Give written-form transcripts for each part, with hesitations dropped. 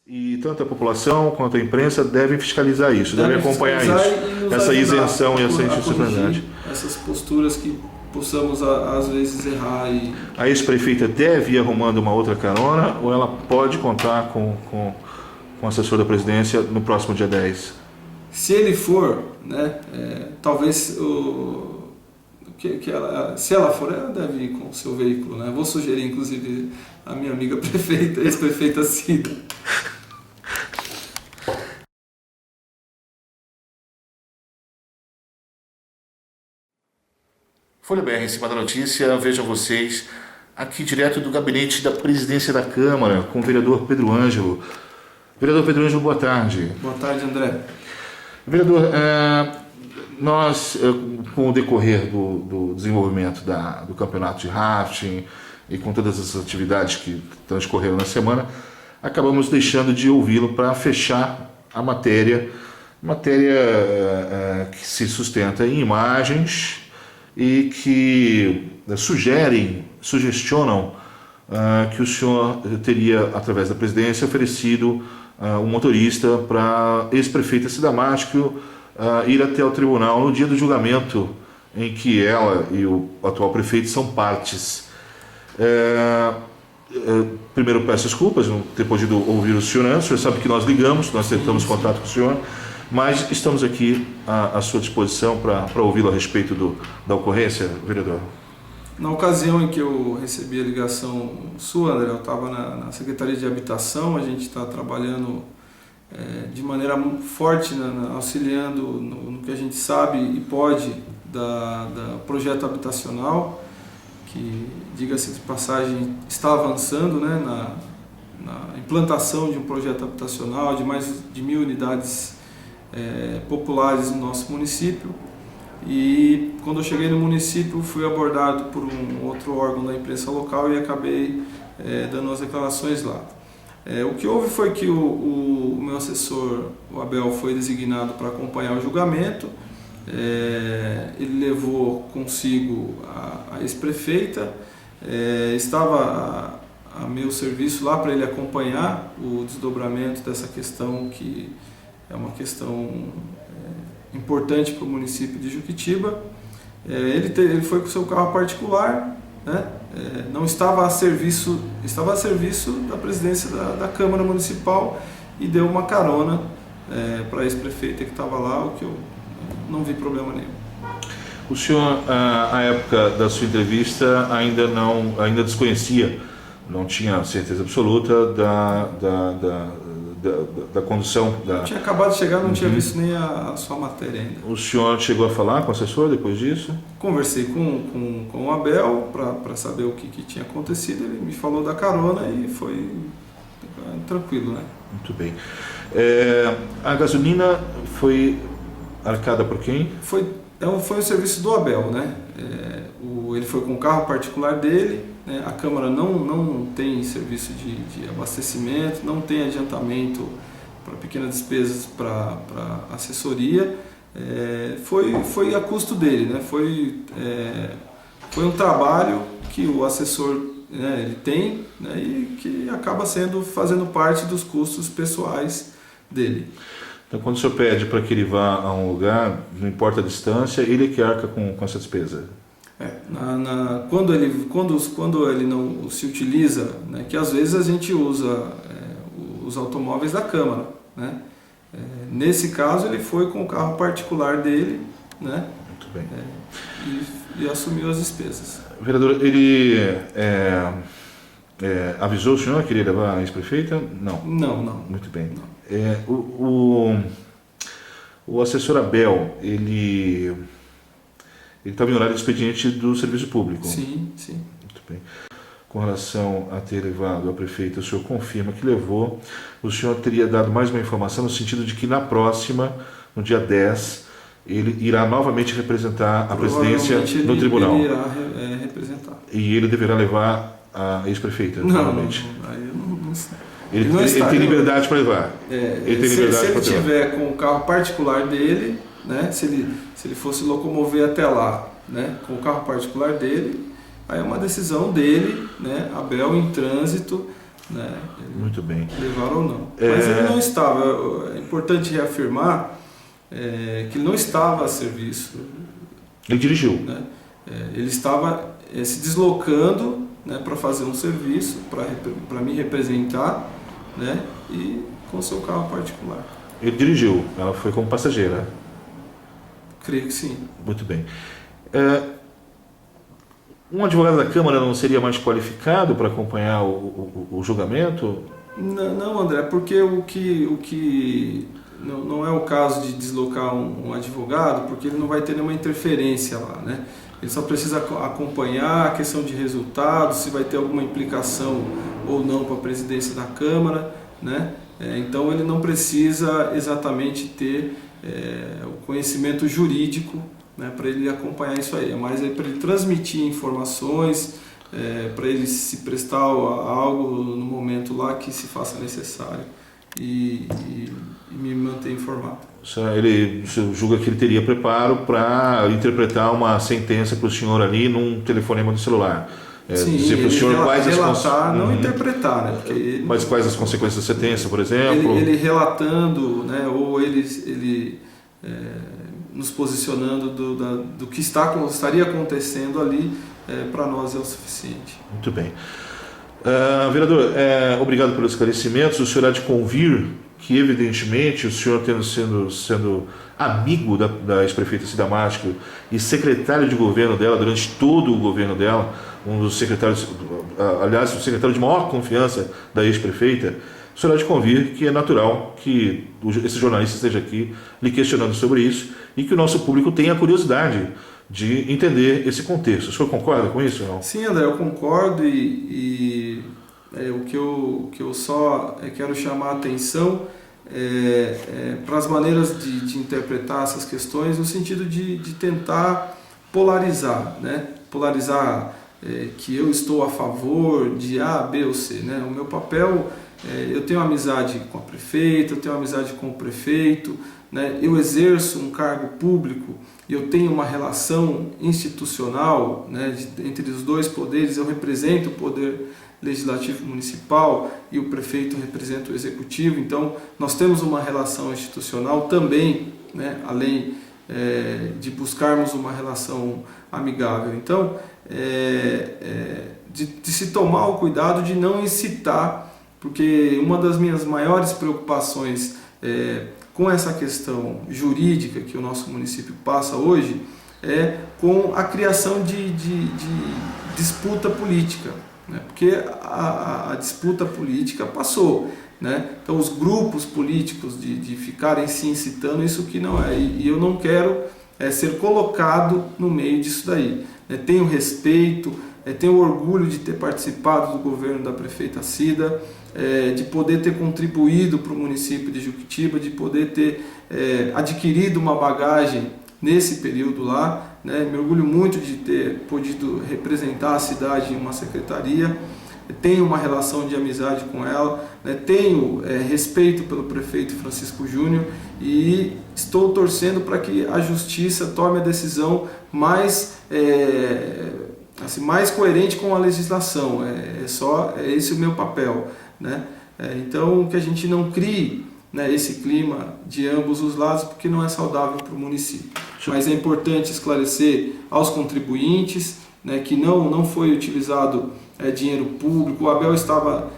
E tanto a população quanto a imprensa devem fiscalizar isso, devem acompanhar isso, essa isenção e essa indisciplinaridade. Essas posturas que possamos, às vezes, errar. A ex-prefeita deve ir arrumando uma outra carona ou ela pode contar com o assessor da presidência no próximo dia 10? Se ele for, né, talvez se ela for, ela deve ir com o seu veículo, né? Vou sugerir, inclusive, a minha amiga prefeita, ex-prefeita Cida. Folha BR em cima da notícia, vejam vocês, aqui direto do gabinete da presidência da Câmara, com o vereador Pedro Ângelo. Vereador Pedro Ângelo, boa tarde. Boa tarde, André. Vereador, nós, com o decorrer do desenvolvimento do campeonato de rafting e com todas as atividades que transcorreram na semana, acabamos deixando de ouvi-lo para fechar a matéria que se sustenta em imagens e que sugestionam que o senhor teria, através da presidência, oferecido um motorista para a ex-prefeita Cida Máscio ir até o tribunal no dia do julgamento em que ela e o atual prefeito são partes. Primeiro peço desculpas não ter podido ouvir o senhor antes. O senhor sabe que nós ligamos, nós tentamos contato com o senhor, mas estamos aqui à sua disposição para ouvi-lo a respeito da ocorrência, vereador. Na ocasião em que eu recebi a ligação sua, André, eu estava na Secretaria de Habitação. A gente está trabalhando de maneira forte, auxiliando no que a gente sabe e pode da projeto habitacional, que, diga-se de passagem, está avançando, né, na implantação de um projeto habitacional de mais de 1.000 unidades populares no nosso município. E quando eu cheguei no município, fui abordado por um outro órgão da imprensa local e acabei dando as declarações lá. O que houve foi que o meu assessor, o Abel, foi designado para acompanhar o julgamento. Ele levou consigo a ex-prefeita, estava a meu serviço lá para ele acompanhar o desdobramento dessa questão, que é uma questão importante para o município de Juquitiba. Ele foi com o seu carro particular, né? Não estava a serviço, estava a serviço da presidência da Câmara Municipal, e deu uma carona para a ex-prefeita que estava lá, o que eu não vi problema nenhum. O senhor, à época da sua entrevista, ainda desconhecia, não tinha certeza absoluta da condução. Eu tinha acabado de chegar, não tinha visto nem a sua matéria ainda. O senhor chegou a falar com o assessor depois disso? Conversei com o Abel para saber o que tinha acontecido. Ele me falou da carona e foi tranquilo, né? Muito bem. A gasolina foi arcada por quem? Foi o serviço do Abel, né? Ele foi com o carro particular dele, né? A Câmara não tem serviço de abastecimento, não tem adiantamento para pequenas despesas para assessoria. Foi a custo dele, né? Foi um trabalho que o assessor, né, ele tem, né, e que acaba fazendo parte dos custos pessoais dele. Então, quando o senhor pede para que ele vá a um lugar, não importa a distância, ele que arca com essa despesa? Quando ele não se utiliza, né, que às vezes a gente usa os automóveis da Câmara, né? Nesse caso ele foi com o carro particular dele, né? Muito bem. E assumiu as despesas. Vereador, ele avisou o senhor que iria levar a ex-prefeita? Não. Não. Muito bem. Não. O assessor Abel, ele estava em horário de expediente do serviço público? Sim. Muito bem. Com relação a ter levado a prefeita, o senhor confirma que levou. O senhor teria dado mais uma informação no sentido de que na próxima, no dia 10, ele irá novamente representar a presidência no tribunal. Ele irá representar. E ele deverá levar a ex-prefeita, novamente? Não, aí eu não sei. Ele tem liberdade para levar. Se ele tiver com o carro particular dele, né, se ele fosse locomover até lá, né, com o carro particular dele, aí é uma decisão dele, né, Abel, em trânsito, né? Muito bem. Levaram ou não. Mas ele não estava, é importante reafirmar que ele não estava a serviço. Ele dirigiu. Né? Ele estava se deslocando, né, para fazer um serviço, para me representar, né, e com seu carro particular. Ele dirigiu, ela foi como passageira. Creio que sim. Muito bem. Um advogado da Câmara não seria mais qualificado para acompanhar o julgamento? Não, André, porque o que não é o caso de deslocar um advogado, porque ele não vai ter nenhuma interferência lá, né? Ele só precisa acompanhar a questão de resultados, se vai ter alguma implicação ou não para a presidência da Câmara, né? Então ele não precisa exatamente ter o conhecimento jurídico, né, para ele acompanhar isso aí, mas é para ele transmitir informações, para ele se prestar a algo no momento lá que se faça necessário e me manter informado. Ele julga que ele teria preparo para interpretar uma sentença para o senhor ali num telefonema do celular. Sim, dizer para o senhor quais relatar, não interpretar, né? Porque mas quais as consequências da sentença, por exemplo? Ele relatando, né, ou ele nos posicionando do que estaria acontecendo ali, para nós é o suficiente. Muito bem. Vereador, obrigado pelos esclarecimentos. O senhor há de convir que, evidentemente, o senhor sendo amigo da ex-prefeita Cida Márcio e secretário de governo dela durante todo o governo dela, um dos secretários, aliás, o secretário de maior confiança da ex-prefeita, o senhor há de convir que é natural que esse jornalista esteja aqui lhe questionando sobre isso e que o nosso público tenha a curiosidade de entender esse contexto. O senhor concorda com isso ou não? Sim, André, eu concordo o que eu só quero chamar a atenção para as maneiras de interpretar essas questões no sentido de tentar polarizar, né? Polarizar que eu estou a favor de A, B ou C, né? O meu papel, eu tenho amizade com a prefeita, eu tenho amizade com o prefeito, né? Eu exerço um cargo público e eu tenho uma relação institucional, né, entre os dois poderes. Eu represento o poder legislativo municipal e o prefeito representa o executivo, então nós temos uma relação institucional também, né, além de buscarmos uma relação amigável. Então, de se tomar o cuidado de não incitar, porque uma das minhas maiores preocupações com essa questão jurídica que o nosso município passa hoje é com a criação de disputa política, né? Porque a disputa política passou, né? Então os grupos políticos de ficarem se incitando, isso que não é, e eu não quero ser colocado no meio disso daí, né? Tenho respeito, tenho orgulho de ter participado do governo da prefeita Cida, de poder ter contribuído para o município de Juquitiba, de poder ter adquirido uma bagagem nesse período lá, né? Me orgulho muito de ter podido representar a cidade em uma secretaria, tenho uma relação de amizade com ela, né? Tenho respeito pelo prefeito Francisco Júnior e estou torcendo para que a justiça tome a decisão mais coerente com a legislação. É esse o meu papel, né? Então, que a gente não crie, né, esse clima de ambos os lados, porque não é saudável para o município. Mas é importante esclarecer aos contribuintes, né, que não foi utilizado dinheiro público. O Abel estava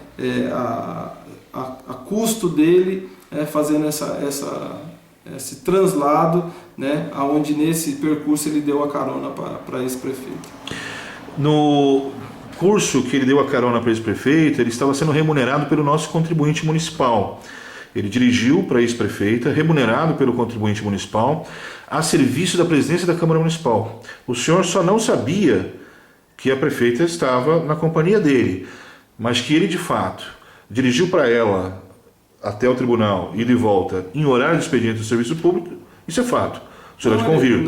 a custo dele fazendo esse translado, né, onde nesse percurso ele deu a carona para esse prefeito. No curso que ele deu a carona para esse prefeito, ele estava sendo remunerado pelo nosso contribuinte municipal. Ele dirigiu para a ex-prefeita, remunerado pelo contribuinte municipal, a serviço da presidência da Câmara Municipal. O senhor só não sabia que a prefeita estava na companhia dele, mas que ele, de fato, dirigiu para ela até o tribunal, ida e volta, em horário de expediente do serviço público, isso é fato. O senhor há de convir. Ele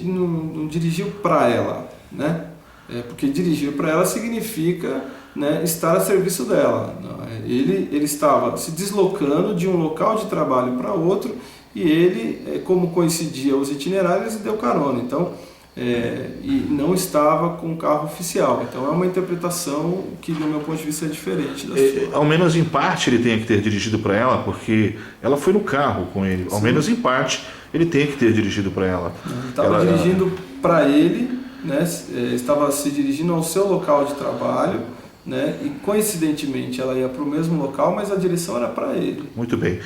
não dirigiu para ela, né? Porque dirigir para ela significa, né, estar a serviço dela. Ele estava se deslocando de um local de trabalho para outro e ele, como coincidia os itinerários, deu carona. Então, e não estava com o carro oficial. Então é uma interpretação que, do meu ponto de vista, é diferente da sua. Ao menos em parte ele tem que ter dirigido para ela, porque ela foi no carro com ele. Ao menos em parte ele tem que ter dirigido para ela. Ele estava dirigindo para ele, né? Estava se dirigindo ao seu local de trabalho, né? E coincidentemente ela ia para o mesmo local, mas a direção era para ele. Muito bem.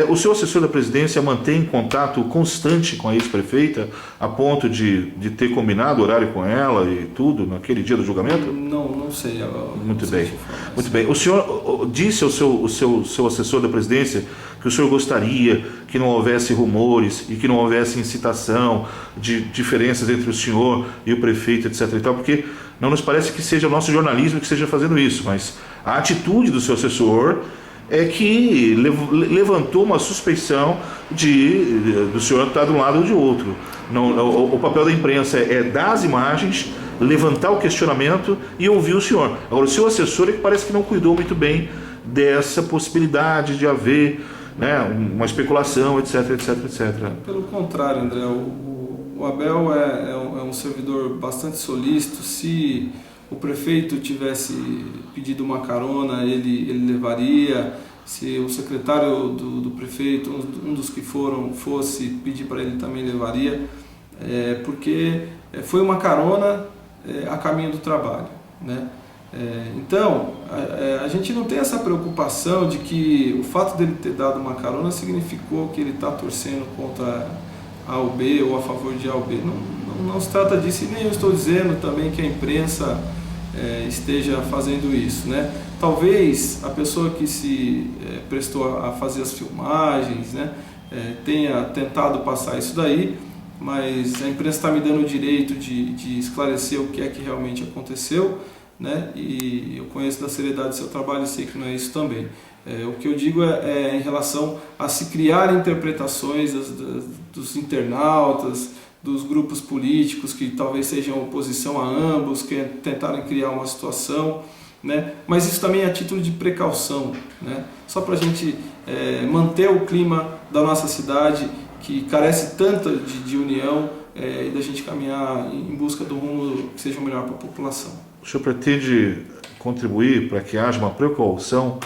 O seu assessor da presidência mantém contato constante com a ex-prefeita a ponto de ter combinado horário com ela e tudo naquele dia do julgamento? Não sei. Muito bem. Muito bem. O senhor disse ao seu assessor da presidência que o senhor gostaria que não houvesse rumores e que não houvesse incitação de diferenças entre o senhor e o prefeito, etc. e tal, porque não nos parece que seja o nosso jornalismo que esteja fazendo isso, mas a atitude do seu assessor é que levantou uma suspeição do senhor estar de um lado ou de outro. O papel da imprensa é dar as imagens, levantar o questionamento e ouvir o senhor. Agora, o seu assessor é que parece que não cuidou muito bem dessa possibilidade de haver, né, uma especulação, etc, etc, etc. Pelo contrário, André, o Abel é um servidor bastante solícito. Se o prefeito tivesse pedido uma carona, ele levaria. Se o secretário do prefeito, um dos que fosse pedir para ele, também levaria, porque foi uma carona a caminho do trabalho, né? Então, a gente não tem essa preocupação de que o fato dele ter dado uma carona significou que ele está torcendo contra A ou B ou a favor de A ou B. Não se trata disso, e nem eu estou dizendo também que a imprensa esteja fazendo isso, né? Talvez a pessoa que se prestou a fazer as filmagens, né, tenha tentado passar isso daí, mas a imprensa está me dando o direito de esclarecer o que é que realmente aconteceu, né? E eu conheço da seriedade do seu trabalho e sei que não é isso também. O que eu digo é em relação a se criar interpretações dos internautas, dos grupos políticos que talvez sejam oposição a ambos, que tentaram criar uma situação, né? Mas isso também é a título de precaução, né? Só para a gente manter o clima da nossa cidade, que carece tanto de união, e da gente caminhar em busca do rumo que seja o melhor para a população. O senhor pretende contribuir para que haja uma precaução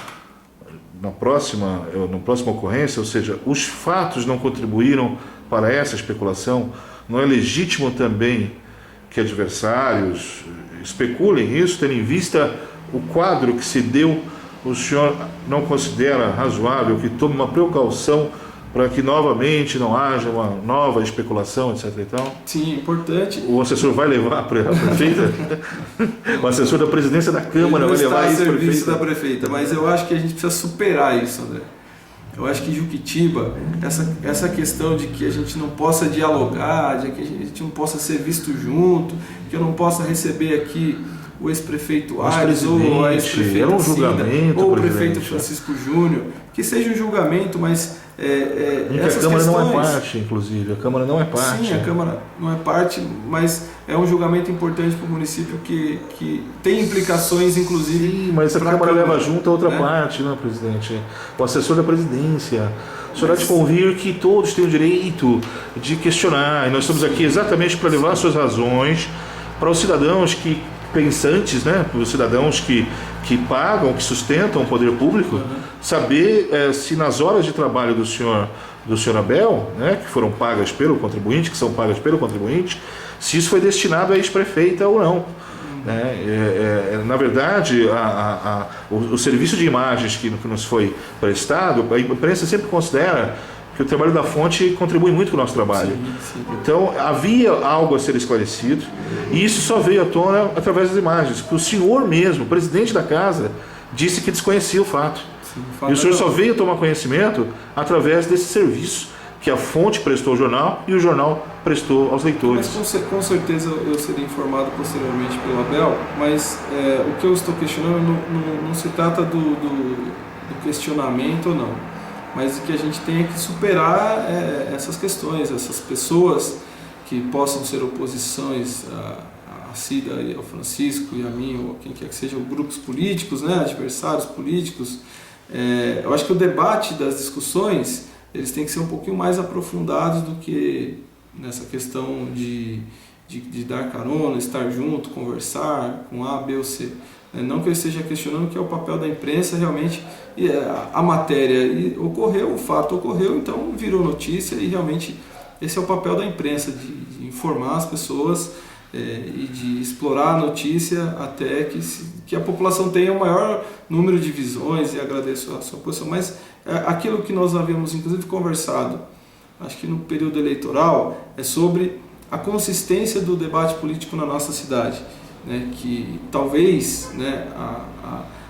na próxima ocorrência, ou seja, os fatos não contribuíram para essa especulação? Não é legítimo também que adversários especulem isso, tendo em vista o quadro que se deu? O senhor não considera razoável que tome uma precaução para que novamente não haja uma nova especulação, etc. e tal? Sim, importante. O assessor vai levar para a prefeita? O assessor da presidência da Câmara vai levar isso para a serviço da prefeita, mas eu acho que a gente precisa superar isso, André. Eu acho que em Juquitiba, essa questão de que a gente não possa dialogar, de que a gente não possa ser visto junto, que eu não possa receber aqui o ex-prefeito Aires ou a ex-prefeita Cida, ou o prefeito Francisco Júnior, que seja um julgamento, mas a Câmara não é parte, inclusive, a Câmara não é parte. Sim, a Câmara não é parte, mas é um julgamento importante para o município que tem implicações, inclusive. Sim, mas a Câmara leva junto a outra parte, né, presidente? O assessor da presidência. O senhor há de convir que todos têm o direito de questionar, e nós estamos aqui exatamente para levar suas razões para os cidadãos pensantes, né, para os cidadãos que pagam, que sustentam o poder público, saber se nas horas de trabalho do senhor Abel, né, que foram pagas pelo contribuinte, que são pagas pelo contribuinte, se isso foi destinado à ex-prefeita ou não. Na verdade, o serviço de imagens que nos foi prestado, a imprensa sempre considera que o trabalho da fonte contribui muito com o nosso trabalho. Sim. Então, havia algo a ser esclarecido, e isso só veio à tona através das imagens, porque o senhor mesmo, o presidente da casa, disse que desconhecia o fato. E o senhor só veio tomar conhecimento através desse serviço que a fonte prestou ao jornal e o jornal prestou aos leitores. Mas com certeza eu seria informado posteriormente pelo Abel, mas o que eu estou questionando não se trata do questionamento ou não, mas que a gente tenha que superar essas questões, essas pessoas que possam ser oposições a Cida e ao Francisco e a mim, ou quem quer que seja, grupos políticos, né, adversários políticos. Eu acho que o debate das discussões, eles têm que ser um pouquinho mais aprofundados do que nessa questão de de dar carona, estar junto, conversar com A, B ou C. Não que eu esteja questionando que é o papel da imprensa realmente, a matéria ocorreu, o fato ocorreu, então virou notícia e realmente esse é o papel da imprensa, de informar as pessoas e de explorar a notícia até que a população tenha o maior número de visões, e agradeço a sua posição. Mas aquilo que nós havíamos inclusive conversado, acho que no período eleitoral, é sobre a consistência do debate político na nossa cidade, né, que talvez, né,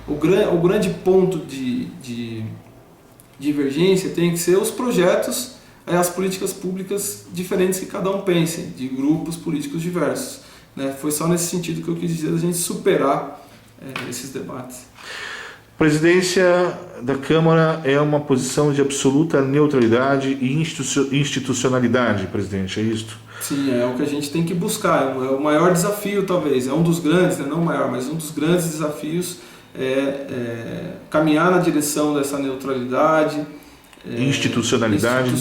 o grande ponto de divergência tem que ser os projetos, as políticas públicas diferentes que cada um pense, de grupos políticos diversos, né. Foi só nesse sentido que eu quis dizer, a gente superar esses debates. Presidência da Câmara é uma posição de absoluta neutralidade e institucionalidade, presidente, é isto? Sim, é o que a gente tem que buscar, é o maior desafio talvez, é um dos grandes, né, não o maior, mas um dos grandes desafios é caminhar na direção dessa neutralidade, institucionalidade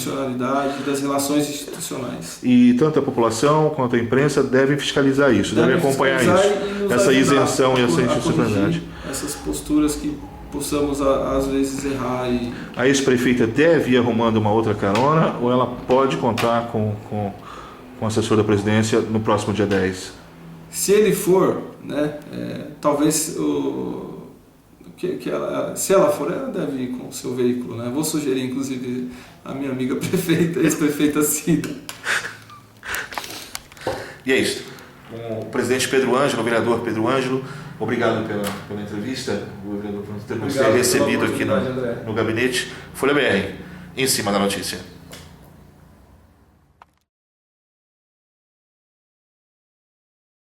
das relações institucionais. E tanto a população quanto a imprensa devem fiscalizar isso, devem acompanhar isso, essa isenção e essa institucionalidade. Essas posturas que possamos às vezes errar. A ex-prefeita deve ir arrumando uma outra carona ou ela pode contar com o assessor da presidência no próximo dia 10? Se ele for, né, talvez se ela for, ela deve ir com o seu veículo, né? Vou sugerir, inclusive, a minha amiga prefeita, ex-prefeita Cida. E é isso. O presidente Pedro Ângelo, o vereador Pedro Ângelo, obrigado pela entrevista, o vereador, por ter recebido aqui no gabinete. Folha BR, em cima da notícia.